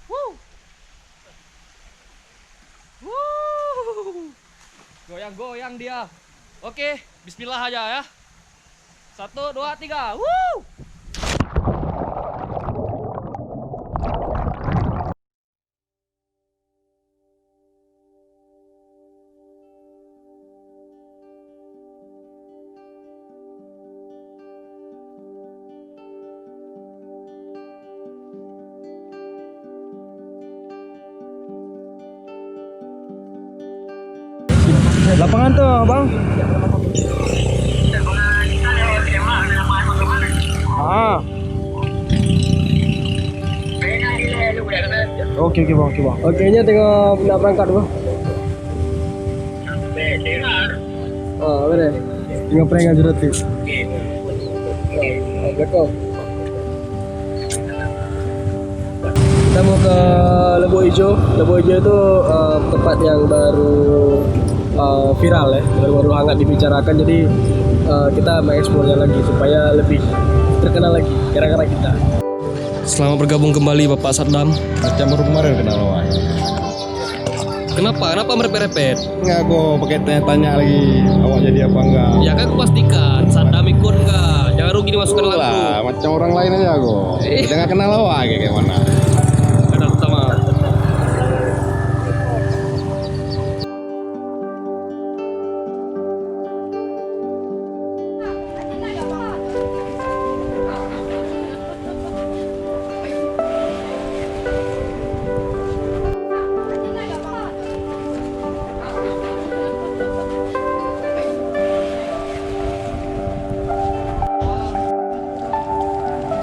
Woo. Woo. Goyang-goyang dia. Oke, bismillah aja ya. 1, 2, 3. Woo. Lapangan tuh, Bang. Ah. Oke, Bang, Bang. Oke, nya tengok nak berangkat, Bang. Oh, boleh. Tengok perenggan jeruk tu. Betul. Kita mau ke Lembur Hijau. Lembur Hijau itu tempat yang baru viral ya, baru hangat dibicarakan. Jadi kita mengeksplornya lagi supaya lebih terkenal lagi gara-gara kita. Selamat bergabung kembali Bapak Saddam. Macam baru kemarin kenal awak. Kenapa merepet-repet? Enggak, kok pakai tanya-tanya lagi awak jadi apa enggak. Ya kan aku pastikan Saddam ikut enggak. Jangan rugi dimasukkan lagu. Lah, macam orang lain aja kok. Kita nggak kenal awak kayak mana. Ada pertama.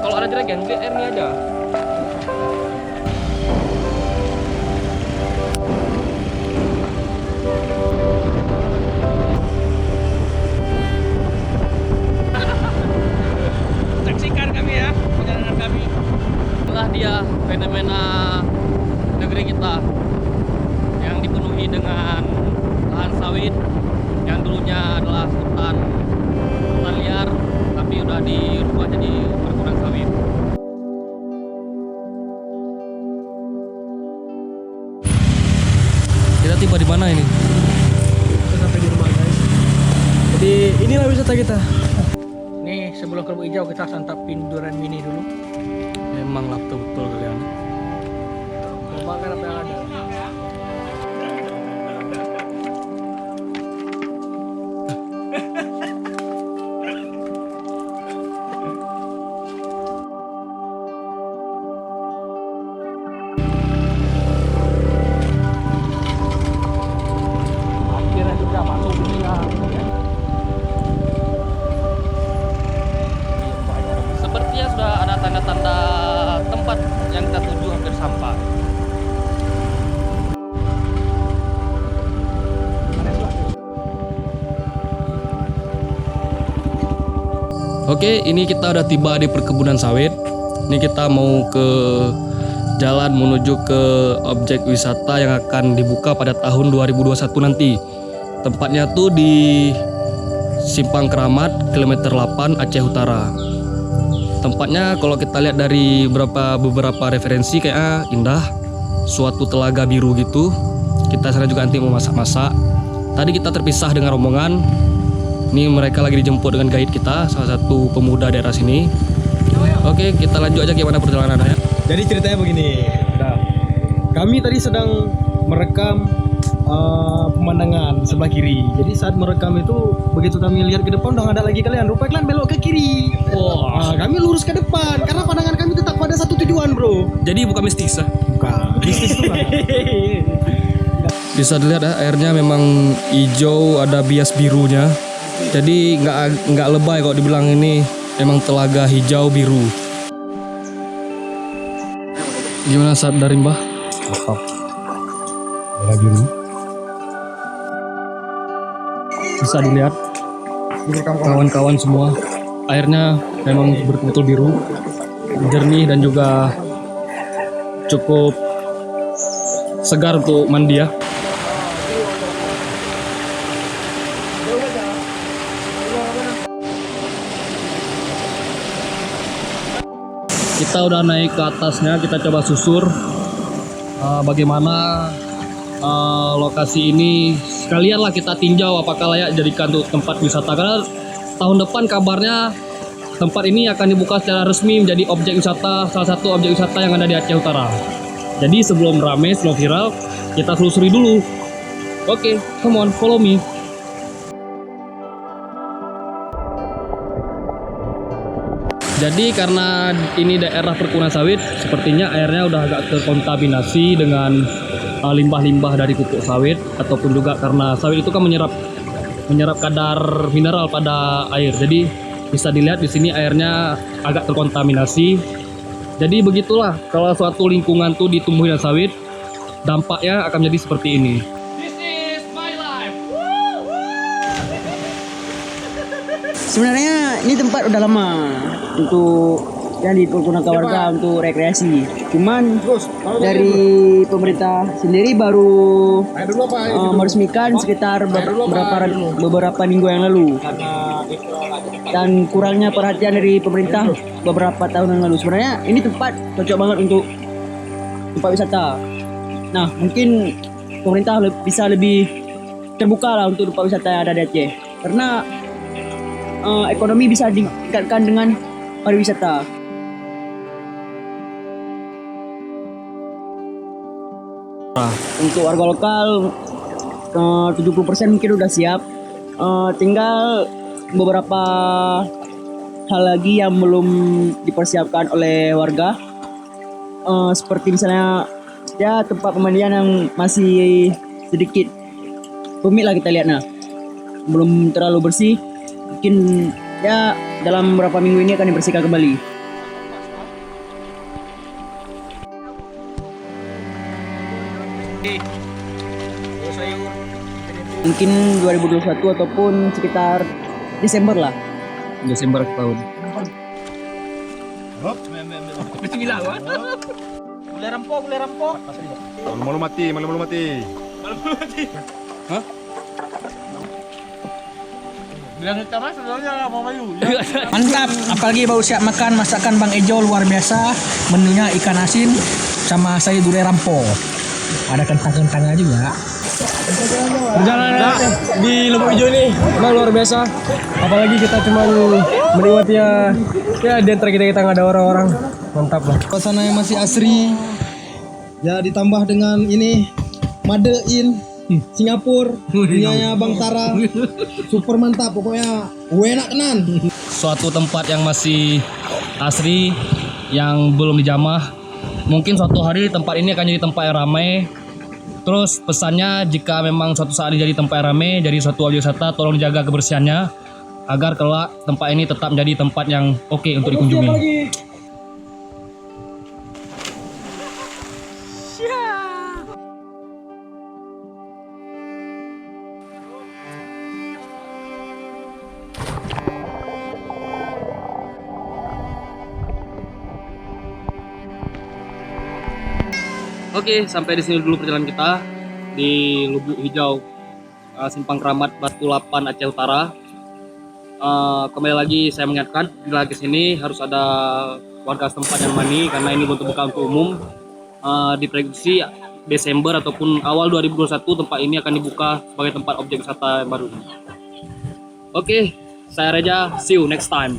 Kalau ada jeragan, beli air ini aja. Saksikan kami ya, perjalanan kami. Itulah dia fenomena negeri kita yang dipenuhi dengan lahan sawit yang dulunya adalah hutan liar, tapi udah dirubah jadi perkebunan sawit. Kita tiba di mana ini? Kita sampai di rumah, guys. Jadi inilah wisata kita. Nih sebelum ke Lembur Hijau kita santapin durian mini dulu. Memang lah betul kalian. Makan apa yang ada. Akhirnya juga masuk dunia. Sepertinya sudah ada tanda-tanda tempat yang kita tuju hampir sampai. Oke, ini kita udah tiba di perkebunan sawit. Ini kita mau ke jalan menuju ke objek wisata yang akan dibuka pada tahun 2021 nanti. Tempatnya tuh di Simpang Keramat, kilometer 8 Aceh Utara. Tempatnya kalau kita lihat dari beberapa referensi kayak indah, suatu telaga biru gitu. Kita sana juga nanti mau masak-masak. Tadi kita terpisah dengan rombongan. Ini mereka lagi dijemput dengan guide kita, salah satu pemuda daerah sini. Oke, kita lanjut aja gimana perjalanannya. Jadi ceritanya begini. Nah, kami tadi sedang merekam pemandangan di sebelah kiri. Jadi saat merekam itu begitu kami lihat ke depan udah nggak ada lagi kalian. Rupanya kalian belok ke kiri. Wah, Nah, kami lurus ke depan karena pandangan kami tetap pada satu tujuan, bro. jadi bukan mistis ya? Bukan. Bisnis tuh kan. Bisa dilihat ya, airnya memang hijau, ada bias birunya. Jadi nggak lebay kalau dibilang ini emang telaga hijau biru. Gimana saat dari Mbah? Mantap. Warna biru. Bisa dilihat kawan-kawan semua, airnya memang betul-betul biru, jernih dan juga cukup segar untuk mandi ya. Kita udah naik ke atasnya, kita coba susur. bagaimana lokasi ini. Sekalian lah kita tinjau apakah layak jadikan untuk tempat wisata, karena tahun depan kabarnya tempat ini akan dibuka secara resmi menjadi objek wisata, salah satu objek wisata yang ada di Aceh Utara. Jadi sebelum rame, sebelum viral, kita telusuri dulu. Oke, come on, follow me. Jadi karena ini daerah perkebunan sawit, sepertinya airnya udah agak terkontaminasi dengan limbah-limbah dari pupuk sawit, ataupun juga karena sawit itu kan menyerap kadar mineral pada air. Jadi bisa dilihat di sini airnya agak terkontaminasi. Jadi begitulah kalau suatu lingkungan tuh ditumbuhin sawit, dampaknya akan menjadi seperti ini. This is my life. Sebenarnya ini tempat udah lama untuk yang dipergunakan warga untuk rekreasi. Cuman dari pemerintah sendiri baru meresmikan sekitar beberapa minggu yang lalu. Dan kurangnya perhatian dari pemerintah beberapa tahun yang lalu. Sebenarnya ini tempat cocok banget untuk tempat wisata. Nah, mungkin pemerintah bisa lebih terbuka lah untuk tempat wisata yang ada di Aceh. Karena ekonomi bisa ditingkatkan dengan pariwisata. Untuk warga lokal 70% mungkin udah siap. Tinggal beberapa hal lagi yang belum dipersiapkan oleh warga. Seperti misalnya ya tempat pemandian yang masih sedikit rumit lah kita lihat, nah belum terlalu bersih. Mungkin ya dalam beberapa minggu ini akan dibersihkan kembali. Mungkin 2021 ataupun sekitar Desember lah. Desember tahun. Boleh rampok. Malu mati. Hah? Mantap, apalagi baru siap makan masakan Bang Ejo luar biasa. Menunya ikan asin sama sayur gulai rampo. Ada kentang-kentangnya juga. Perjalanan di Lubuk Hijau ini memang luar biasa. Apalagi kita cuma menikmati ya di antara kita nggak ada orang-orang. Mantap lah. Suasana yang masih asri, ya ditambah dengan ini Made in Singapura, punyanya Bang Tara, super mantap pokoknya, enak kenan. Suatu tempat yang masih asri, yang belum dijamah. Mungkin suatu hari tempat ini akan jadi tempat yang ramai. Terus pesannya, jika memang suatu saat jadi tempat yang ramai, jadi suatu objek wisata, tolong jaga kebersihannya agar kelak tempat ini tetap menjadi tempat yang oke untuk dikunjungi. Oke, sampai di sini dulu perjalanan kita di Lubuk Hijau, Simpang Keramat, Batu Lapan, Aceh Utara. Kembali lagi saya mengingatkan, bila ke sini harus ada warga setempat yang mandi karena ini untuk buka untuk umum. Diprediksi Desember ataupun awal 2021 tempat ini akan dibuka sebagai tempat objek wisata yang baru. Oke, saya Reja, see you next time.